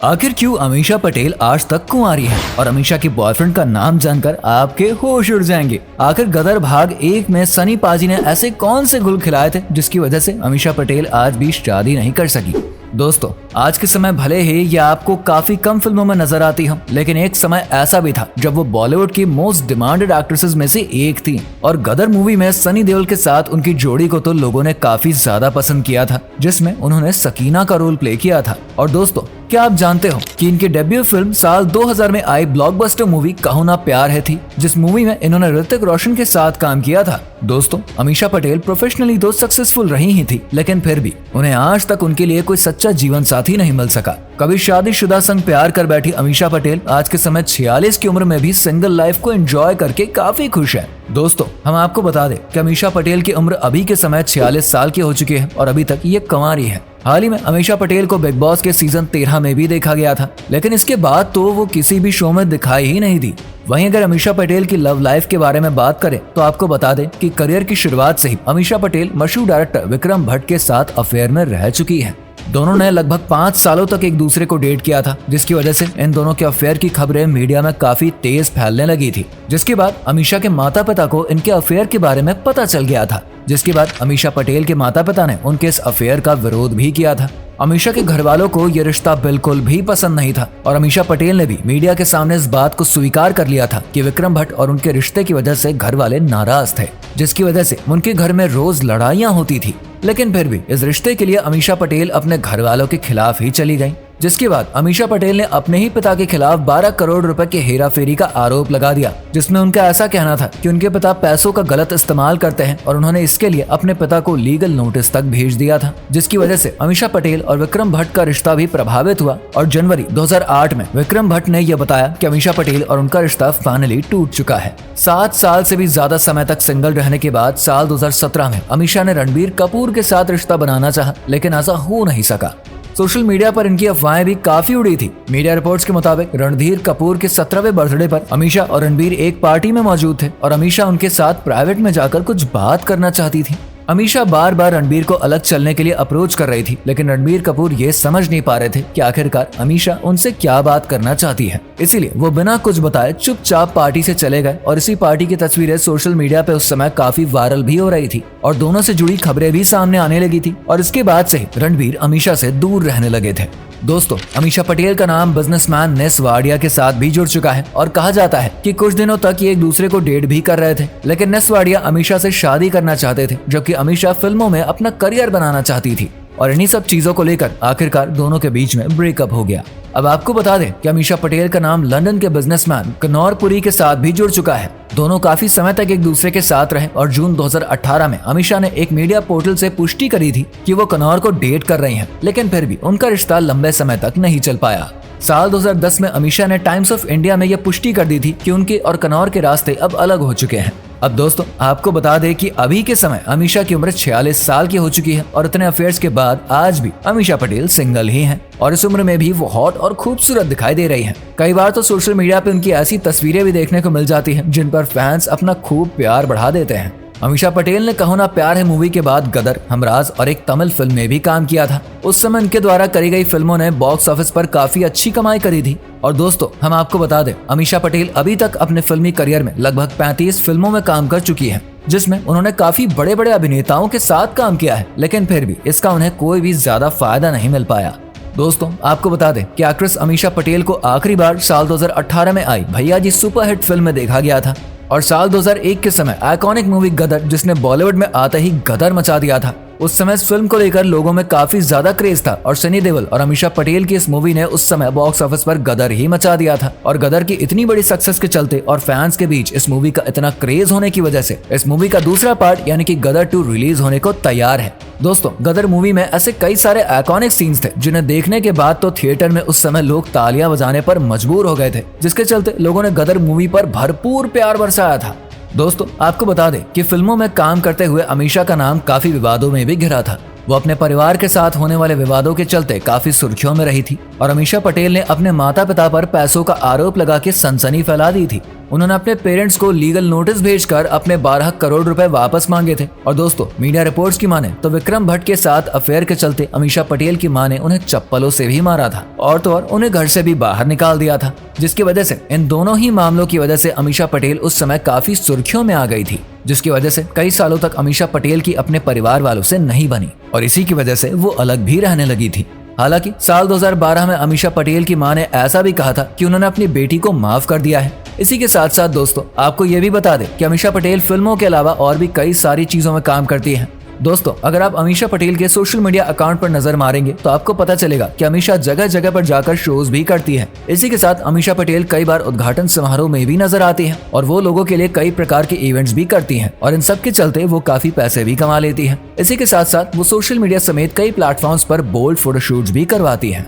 आखिर क्यों अमीषा पटेल आज तक कुंवारी है और अमीषा के बॉयफ्रेंड का नाम जानकर आपके होश उड़ जाएंगे। आखिर गदर भाग 1 में सनी पाजी ने ऐसे कौन से गुल खिलाए थे जिसकी वजह से अमीषा पटेल आज भी शादी नहीं कर सकी। दोस्तों, आज के समय भले ही ये आपको काफी कम फिल्मों में नजर आती हो, लेकिन एक समय ऐसा भी था जब वो बॉलीवुड की मोस्ट डिमांडेड एक्ट्रेसेस में से एक थी और गदर मूवी में सनी देओल के साथ उनकी जोड़ी को तो लोगों ने काफी ज्यादा पसंद किया था, जिसमें उन्होंने सकीना का रोल प्ले किया था। और दोस्तों, क्या आप जानते हो कि इनकी डेब्यू फिल्म साल 2000 में आई ब्लॉकबस्टर मूवी कहो ना प्यार है थी, जिस मूवी में इन्होंने ऋतिक रोशन के साथ काम किया था। दोस्तों, अमीषा पटेल प्रोफेशनली तो सक्सेसफुल रही ही थी, लेकिन फिर भी उन्हें आज तक उनके लिए कोई सच्चा जीवन साथी नहीं मिल सका। कभी शादीशुदा संग प्यार कर बैठी अमीषा पटेल आज के समय 46 की उम्र में भी सिंगल लाइफ को एंजॉय करके काफी खुश है। दोस्तों, हम आपको बता दें कि अमीषा पटेल की उम्र अभी के समय 46 साल की हो चुकी है और अभी तक ये कुंवारी है। हाल ही में अमीषा पटेल को बिग बॉस के सीजन 13 में भी देखा गया था, लेकिन इसके बाद तो वो किसी भी शो में दिखाई ही नहीं दी। वहीं अगर अमीषा पटेल की लव लाइफ के बारे में बात करें तो आपको बता दें कि करियर की शुरुआत से ही अमीषा पटेल मशहूर डायरेक्टर विक्रम भट्ट के साथ अफेयर में रह चुकी है। दोनों ने लगभग 5 सालों तक एक दूसरे को डेट किया था, जिसकी वजह से इन दोनों के अफेयर की खबरें मीडिया में काफी तेज फैलने लगी थी। जिसके बाद अमीषा के माता पिता को इनके अफेयर के बारे में पता चल गया था, जिसके बाद अमीषा पटेल के माता पिता ने उनके इस अफेयर का विरोध भी किया था। अमीषा के घर वालों को ये रिश्ता बिल्कुल भी पसंद नहीं था और अमीषा पटेल ने भी मीडिया के सामने इस बात को स्वीकार कर लिया था कि विक्रम भट्ट और उनके रिश्ते की वजह से घर वाले नाराज थे, जिसकी वजह से उनके घर में रोज लड़ाइयां होती थी। लेकिन फिर भी इस रिश्ते के लिए अमीषा पटेल अपने घर वालों के खिलाफ ही चली गई, जिसके बाद अमीषा पटेल ने अपने ही पिता के खिलाफ 12 करोड़ रुपए के हेरा फेरी का आरोप लगा दिया, जिसमें उनका ऐसा कहना था कि उनके पिता पैसों का गलत इस्तेमाल करते हैं और उन्होंने इसके लिए अपने पिता को लीगल नोटिस तक भेज दिया था, जिसकी वजह से अमीषा पटेल और विक्रम भट्ट का रिश्ता भी प्रभावित हुआ। और जनवरी 2008 में विक्रम भट्ट ने यह बताया कि अमीषा पटेल और उनका रिश्ता फाइनली टूट चुका है। 7 साल से भी ज्यादा समय तक सिंगल रहने के बाद साल 2017 में अमीषा ने रणबीर कपूर के साथ रिश्ता बनाना चाहा, लेकिन ऐसा हो नहीं सका। सोशल मीडिया पर इनकी अफवाहें भी काफी उड़ी थी। मीडिया रिपोर्ट्स के मुताबिक रणधीर कपूर के 17वें बर्थडे पर अमीषा और रणबीर एक पार्टी में मौजूद थे और अमीषा उनके साथ प्राइवेट में जाकर कुछ बात करना चाहती थी। अमीषा बार बार रणबीर को अलग चलने के लिए अप्रोच कर रही थी, लेकिन रणबीर कपूर ये समझ नहीं पा रहे थे कि आखिरकार अमीषा उनसे क्या बात करना चाहती है। इसीलिए वो बिना कुछ बताए चुपचाप पार्टी से चले गए और इसी पार्टी की तस्वीरें सोशल मीडिया पे उस समय काफी वायरल भी हो रही थी और दोनों से जुड़ी खबरें भी सामने आने लगी थी और इसके बाद से रणबीर अमीषा से दूर रहने लगे थे। दोस्तों, अमीषा पटेल का नाम बिजनेसमैन नेस वाडिया के साथ भी जुड़ चुका है और कहा जाता है कि कुछ दिनों तक ये एक दूसरे को डेट भी कर रहे थे, लेकिन नेस वाडिया अमीषा से शादी करना चाहते थे, जबकि अमीषा फिल्मों में अपना करियर बनाना चाहती थी और इन्हीं सब चीजों को लेकर आखिरकार दोनों के बीच में ब्रेकअप हो गया। अब आपको बता दें कि अमीषा पटेल का नाम लंदन के बिजनेसमैन कनौर पुरी के साथ भी जुड़ चुका है। दोनों काफी समय तक एक दूसरे के साथ रहे और जून 2018 में अमीषा ने एक मीडिया पोर्टल से पुष्टि करी थी कि वो कनौर को डेट कर रही हैं, लेकिन फिर भी उनका रिश्ता लंबे समय तक नहीं चल पाया। साल 2010 में अमीषा ने टाइम्स ऑफ इंडिया में यह पुष्टि कर दी थी कि उनके और कनौर के रास्ते अब अलग हो चुके हैं। अब दोस्तों, आपको बता दें कि अभी के समय अमीषा की उम्र 46 साल की हो चुकी है और इतने अफेयर्स के बाद आज भी अमीषा पटेल सिंगल ही हैं और इस उम्र में भी वो हॉट और खूबसूरत दिखाई दे रही हैं। कई बार तो सोशल मीडिया पे उनकी ऐसी तस्वीरें भी देखने को मिल जाती हैं जिन पर फैंस अपना खूब प्यार बढ़ा देते हैं। अमीषा पटेल ने कहो ना प्यार है मूवी के बाद गदर, हमराज और एक तमिल फिल्म में भी काम किया था। उस समय इनके द्वारा करी गई फिल्मों ने बॉक्स ऑफिस पर काफी अच्छी कमाई करी थी। और दोस्तों, हम आपको बता दें, अमीषा पटेल अभी तक अपने फिल्मी करियर में लगभग 35 फिल्मों में काम कर चुकी है, जिसमें उन्होंने काफी बड़े बड़े अभिनेताओं के साथ काम किया है, लेकिन फिर भी इसका उन्हें कोई भी ज्यादा फायदा नहीं मिल पाया। दोस्तों, आपको बता दें कि एक्ट्रेस अमीषा पटेल को आखिरी बार साल 2018 में आई भैया जी सुपरहिट फिल्म में देखा गया था और साल 2001 के समय आइकॉनिक मूवी गदर, जिसने बॉलीवुड में आते ही गदर मचा दिया था, उस समय इस फिल्म को लेकर लोगों में काफी ज्यादा क्रेज था और सनी देओल और अमीषा पटेल की इस मूवी ने उस समय बॉक्स ऑफिस पर गदर ही मचा दिया था। और गदर की इतनी बड़ी सक्सेस के चलते और फैंस के बीच इस मूवी का इतना क्रेज होने की वजह से इस मूवी का दूसरा पार्ट यानी कि गदर 2 रिलीज होने को तैयार है। दोस्तों, गदर मूवी में ऐसे कई सारे आइकॉनिक सीन्स थे जिन्हें देखने के बाद तो थिएटर में उस समय लोग तालियां बजाने पर मजबूर हो गए थे, जिसके चलते लोगों ने गदर मूवी पर भरपूर प्यार बरसाया था। दोस्तों, आपको बता दें कि फिल्मों में काम करते हुए अमीषा का नाम काफी विवादों में भी घिरा था। वो अपने परिवार के साथ होने वाले विवादों के चलते काफी सुर्खियों में रही थी और अमीषा पटेल ने अपने माता पिता पर पैसों का आरोप लगा के सनसनी फैला दी थी। उन्होंने अपने पेरेंट्स को लीगल नोटिस भेजकर अपने 12 करोड़ रुपए वापस मांगे थे। और दोस्तों, मीडिया रिपोर्ट्स की माने तो विक्रम भट्ट के साथ अफेयर के चलते अमीषा पटेल की मां ने उन्हें चप्पलों से भी मारा था और तो और उन्हें घर से भी बाहर निकाल दिया था, जिसकी वजह से इन दोनों ही मामलों की वजह से अमीषा पटेल उस समय काफी सुर्खियों में आ गई थी, जिसकी वजह से कई सालों तक अमीषा पटेल की अपने परिवार वालों से नहीं बनी और इसी की वजह से वो अलग भी रहने लगी थी। हालांकि साल 2012 में अमीषा पटेल की मां ने ऐसा भी कहा था कि उन्होंने अपनी बेटी को माफ कर दिया है। इसी के साथ साथ दोस्तों, आपको ये भी बता दें कि अमीषा पटेल फिल्मों के अलावा और भी कई सारी चीजों में काम करती हैं। दोस्तों, अगर आप अमीषा पटेल के सोशल मीडिया अकाउंट पर नजर मारेंगे तो आपको पता चलेगा कि अमीषा जगह जगह पर जाकर शोज भी करती है। इसी के साथ अमीषा पटेल कई बार उद्घाटन समारोह में भी नजर आती है और वो लोगों के लिए कई प्रकार के इवेंट्स भी करती हैं और इन सब के चलते वो काफी पैसे भी कमा लेती है। इसी के साथ साथ वो सोशल मीडिया समेत कई प्लेटफॉर्म्स पर बोल्ड फोटोशूट्स भी करवाती है।